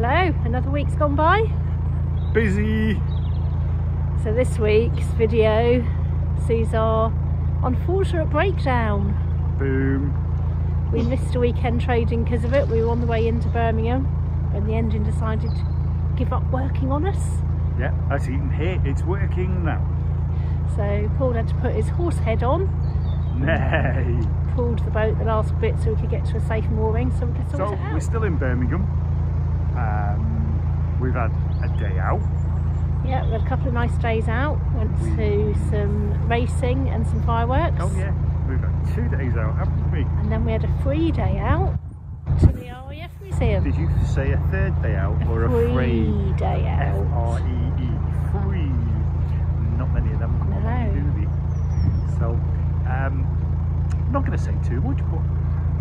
Hello, another week's gone by. Busy. So this week's video sees our unfortunate breakdown. Boom. We missed a weekend trading because of it. We were on the way into Birmingham when the engine decided to give up working on us. Yeah, that's even here. It's working now. So Paul had to put his horse head on. Nay. Pulled the boat the last bit so we could get to a safe mooring so we could sort it out. We're still in Birmingham. We've had a day out. Yeah, we had a couple of nice days out. Went to some racing and some fireworks. Oh yeah, we've had 2 days out, haven't we? And then we had a free day out to the RAF Museum. Did you say a third day out or a free day out? F-R-E-E, free. Not many of them come along, do they? So, I'm not going to say too much, but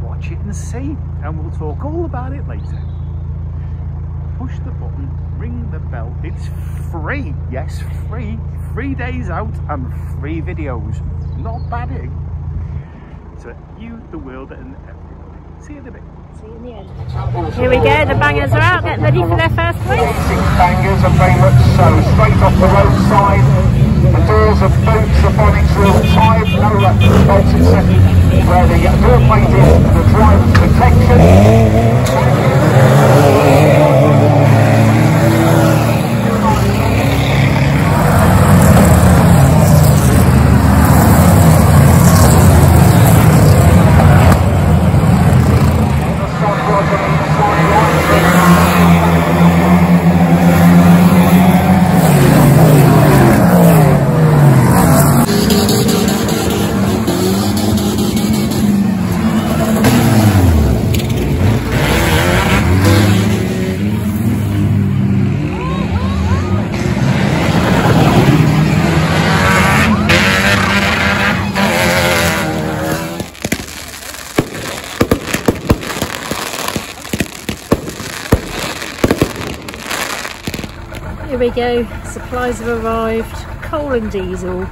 watch it and see, and we'll talk all about it later. Push the button, ring the bell. It's free, yes, free. 3 days out and 3 videos. Not bad, eh? To you, the world, and everybody. See you in a bit. See you in the end. Here we go, the bangers are out, getting ready for their first race. Bangers are very much so, straight off the roadside. The doors of boots, the bonnets are all tied, no bolts except where the door plate is, the driver's protection. Here we go, supplies have arrived, coal and diesel. Only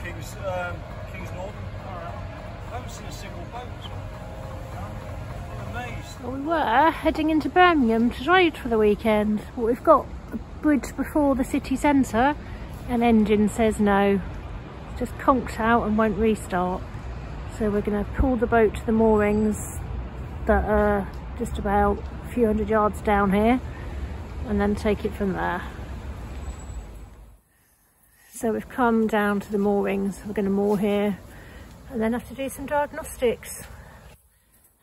King's Northern. I haven't seen a single boat. I'm amazed. Well, we were heading into Birmingham to trade for the weekend, but we've got a bridge before the city centre and engine says no. It's just conked out and won't restart. So we're going to pull the boat to the moorings that are just about a few hundred yards down here, and then take it from there. So we've come down to the moorings, we're going to moor here and then have to do some diagnostics.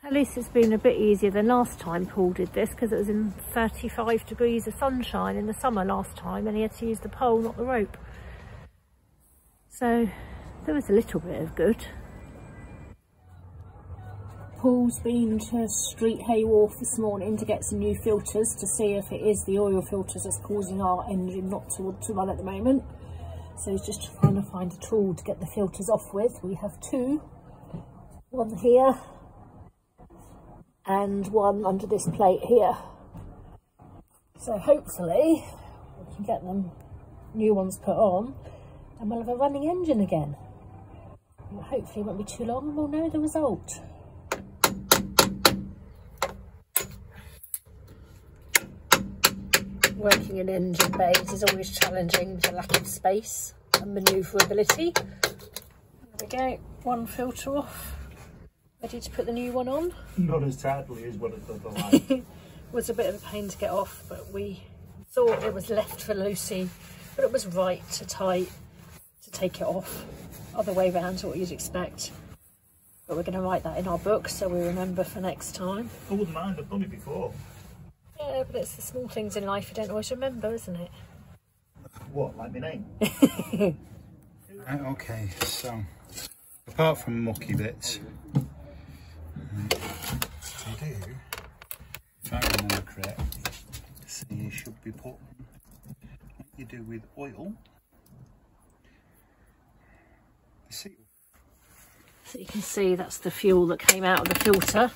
At least it's been a bit easier than last time Paul did this, because it was in 35 degrees of sunshine in the summer last time and he had to use the pole, not the rope. So there was a little bit of good. Paul's been to Street Hay Wharf this morning to get some new filters to see if it is the oil filters that's causing our engine not to want to run at the moment. So he's just trying to find a tool to get the filters off with. We have 2, one here and one under this plate here. So hopefully we can get them new ones put on and we'll have a running engine again. And hopefully it won't be too long and we'll know the result. Working in engine bays is always challenging with the lack of space and manoeuvrability. There we go, one filter off, ready to put the new one on. Not as tightly as what it does the line. Was a bit of a pain to get off, but we thought it was left for Lucy, but it was right to tight to take it off. Other way round to what you'd expect. But we're going to write that in our book so we remember for next time. I wouldn't mind, I've done it before. Yeah, but it's the small things in life you don't always remember, isn't it? What, like my name? Okay, so apart from mucky bits, if I remember correct, so you should be putting what you do with oil. So you can see that's the fuel that came out of the filter,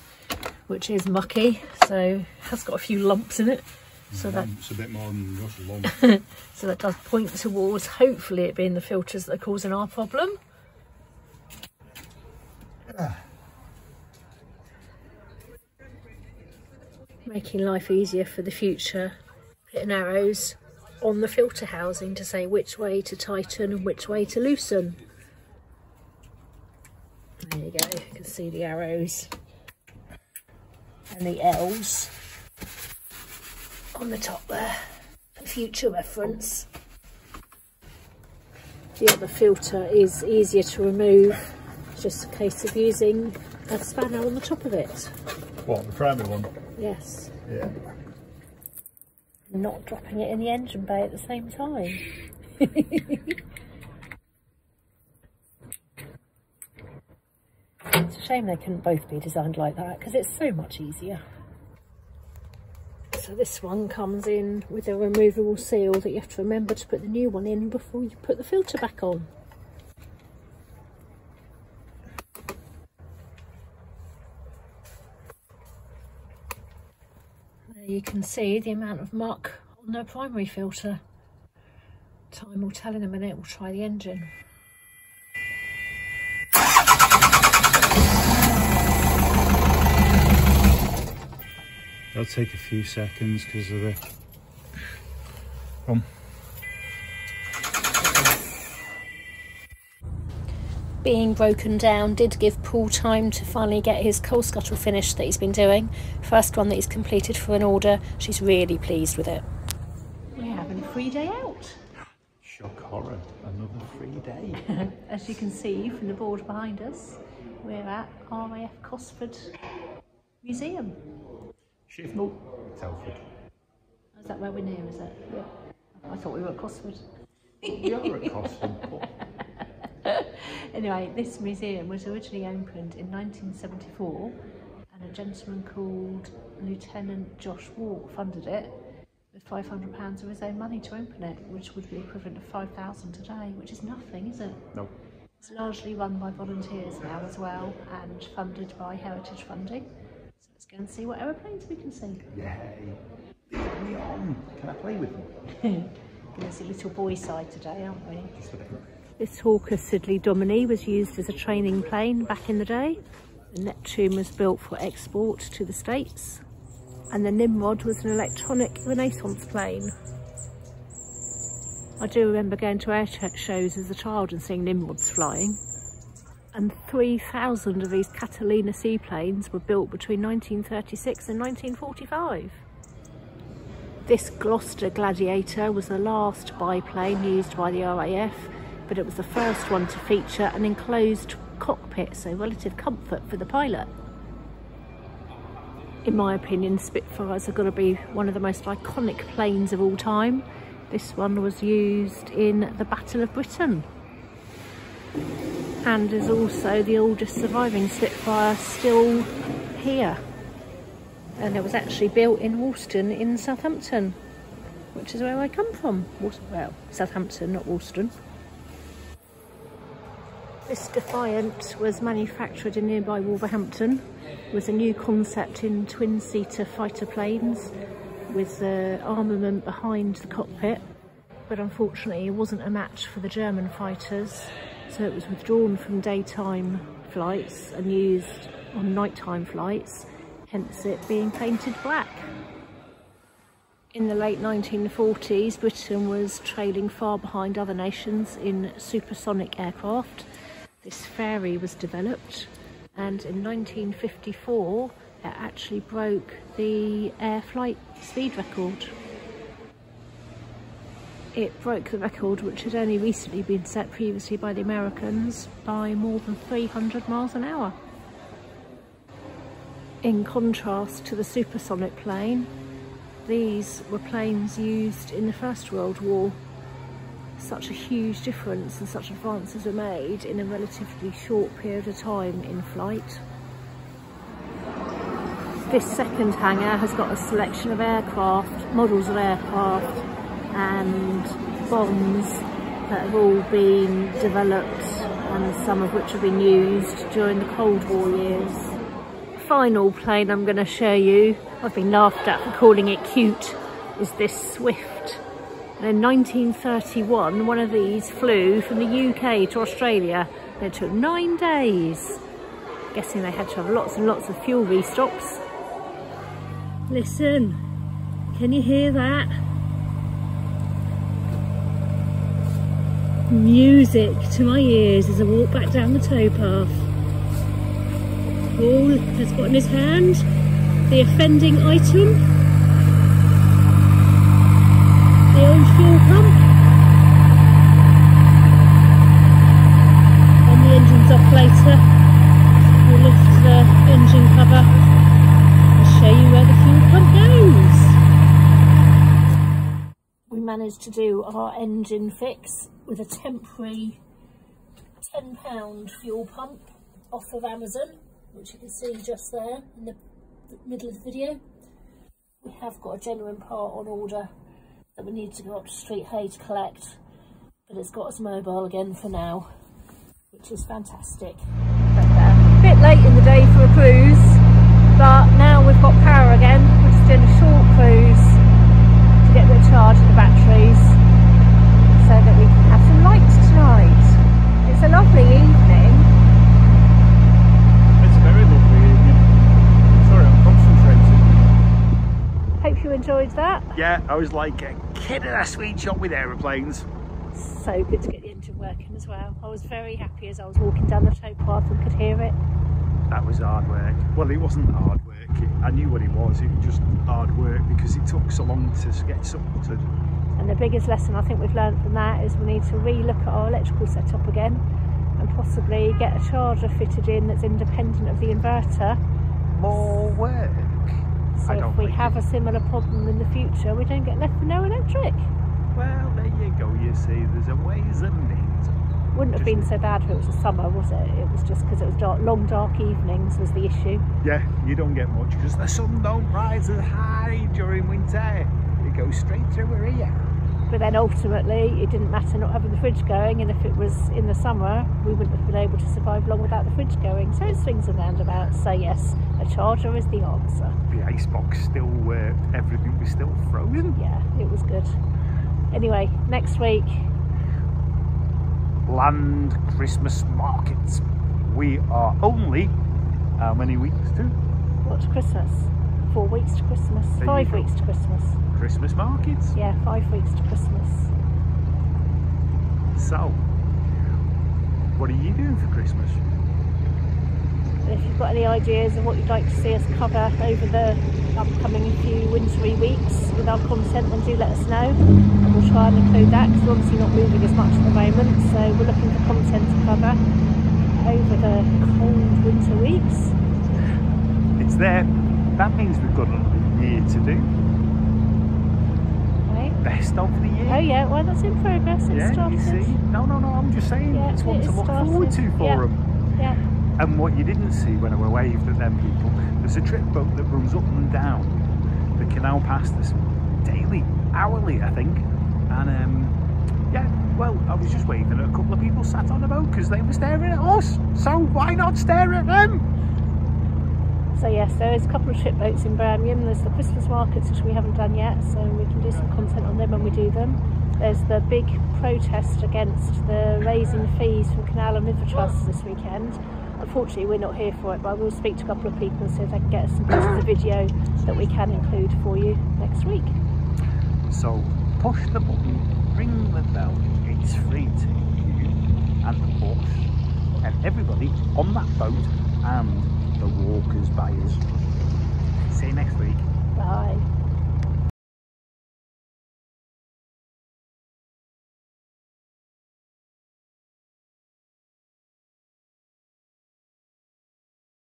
which is mucky, so it has got a few lumps in it. So that's a bit more than just a lump. So that does point towards hopefully it being the filters that are causing our problem. making life easier for the future, putting arrows on the filter housing to say which way to tighten and which way to loosen. There you go, you can see the arrows and the L's on the top there for future reference. The other filter is easier to remove, it's just a case of using a spanner on the top of it. What, the primary one? Yes. Yeah. Not dropping it in the engine bay at the same time. It's a shame they couldn't both be designed like that because it's so much easier. So this one comes in with a removable seal that you have to remember to put the new one in before you put the filter back on. There you can see the amount of muck on the primary filter. Time will tell in a minute, we'll try the engine. It'll take a few seconds because of the... Being broken down did give Paul time to finally get his coal scuttle finish that he's been doing. First one that he's completed for an order. She's really pleased with it. We're having a free day out. Shock horror, another free day. As you can see from the board behind us, we're at RAF Cosford Museum. Shifnal, Telford. Is that where we're near, is it? Yeah. I thought we were at Cosford. We are at Cosford. Anyway, this museum was originally opened in 1974 and a gentleman called Lieutenant Josh Walk funded it with £500 of his own money to open it, which would be equivalent of £5,000 today, which is nothing, is it? No. It's largely run by volunteers now as well and funded by heritage funding. So let's go and see what aeroplanes we can see. Yay! Let me on! Can I play with them? Going to see little boy side today, aren't we? Just a bit. This Hawker Siddeley Dominie was used as a training plane back in the day. The Neptune was built for export to the States. And the Nimrod was an electronic Renaissance plane. I do remember going to air shows as a child and seeing Nimrods flying. And 3,000 of these Catalina seaplanes were built between 1936 and 1945. This Gloucester Gladiator was the last biplane used by the RAF, but it was the first one to feature an enclosed cockpit, so relative comfort for the pilot. In my opinion, Spitfires are going to be one of the most iconic planes of all time. This one was used in the Battle of Britain and is also the oldest surviving Spitfire still here. And it was actually built in Woolston in Southampton, which is where I come from. Well, Southampton, not Woolston. This Defiant was manufactured in nearby Wolverhampton. It was a new concept in twin-seater fighter planes with the armament behind the cockpit, but unfortunately it wasn't a match for the German fighters, so it was withdrawn from daytime flights and used on nighttime flights, hence it being painted black. In the late 1940s, Britain was trailing far behind other nations in supersonic aircraft. This Fayre was developed, and in 1954 it actually broke the air flight speed record. It broke the record, which had only recently been set previously by the Americans, by more than 300 miles an hour. In contrast to the supersonic plane, these were planes used in the First World War. Such a huge difference and such advances were made in a relatively short period of time in flight. This second hangar has got a selection of aircraft, models of aircraft and bombs that have all been developed and some of which have been used during the Cold War years. The final plane I'm going to show you, I've been laughed at for calling it cute, is this Swift. And in 1931, one of these flew from the UK to Australia, and it took 9 days. Guessing they had to have lots and lots of fuel restocks. Listen, can you hear that? Music to my ears as I walk back down the towpath. Paul has got in his hand the offending item, the old fuel pump, when the engine's off later we'll lift the engine cover and show you where the fuel pump goes. We managed to do our engine fix with a temporary £10 fuel pump off of Amazon, which you can see just there in the middle of the video. We have got a genuine part on order that we need to go up to Street Hay to collect, but it's got us mobile again for now, which is fantastic. A bit late in the day for a cruise, but now we've got power again. We're just doing a short cruise to get a bit of charge of the batteries so that we can have some lights tonight. It's a lovely evening. It's a very lovely evening. Sorry, I'm concentrating. Hope you enjoyed that. Yeah, I was like a kid in a sweet shop with aeroplanes. So good to get the engine working as well. I was very happy as I was walking down the towpath and could hear it. That was hard work. Well, it wasn't hard work. I knew what it was. It was just hard work because it took so long to get sorted. And the biggest lesson I think we've learned from that is we need to re-look at our electrical setup again and possibly get a charger fitted in that's independent of the inverter. More work. So if we have a similar problem in the future, we don't get left with no electric. Well, there you go. You see, there's a ways and means. Wouldn't have been so bad if it was the summer, was it? It was just because it was dark, long dark evenings was the issue. Yeah, you don't get much because the sun don't rise as high during winter. It goes straight through her ear. But then ultimately it didn't matter not having the fridge going, and if it was in the summer we wouldn't have been able to survive long without the fridge going. So it swings and roundabouts. So yes, a charger is the answer. The icebox still worked, everything was still frozen. Yeah, it was good. Anyway, next week, land Christmas markets. We are only how many weeks to? What's Christmas? 4 weeks to Christmas. 5 weeks to Christmas. Christmas markets? Yeah, 5 weeks to Christmas. So, what are you doing for Christmas? If you've got any ideas of what you'd like to see us cover over the upcoming few wintry weeks with our content, then do let us know and we'll try and include that, because we're obviously not moving as much at the moment, so we're looking for content to cover over the cold winter weeks. It's there. That means we've got another year to do. Right. Best of the year. Oh yeah, well that's in progress. It's started. You see? No, I'm just saying, Yeah, it's one it to look started. forward to for them. Yeah. And what you didn't see when I waved at them people, there's a trip boat that runs up and down the canal past us daily, hourly I think, and yeah, well, I was just waving at a couple of people sat on the boat because they were staring at us, so why not stare at them? So yes, there is a couple of trip boats in Birmingham. There's the Christmas markets, which we haven't done yet, so we can do some content on them when we do them. There's the big protest against the raising fees from Canal and River Trusts this weekend. Unfortunately, we're not here for it, but I will speak to a couple of people and see if they can get us some bits of the video that we can include for you next week. So push the button, ring the bell, it's free to you and the horse and everybody on that boat and the walkers by us.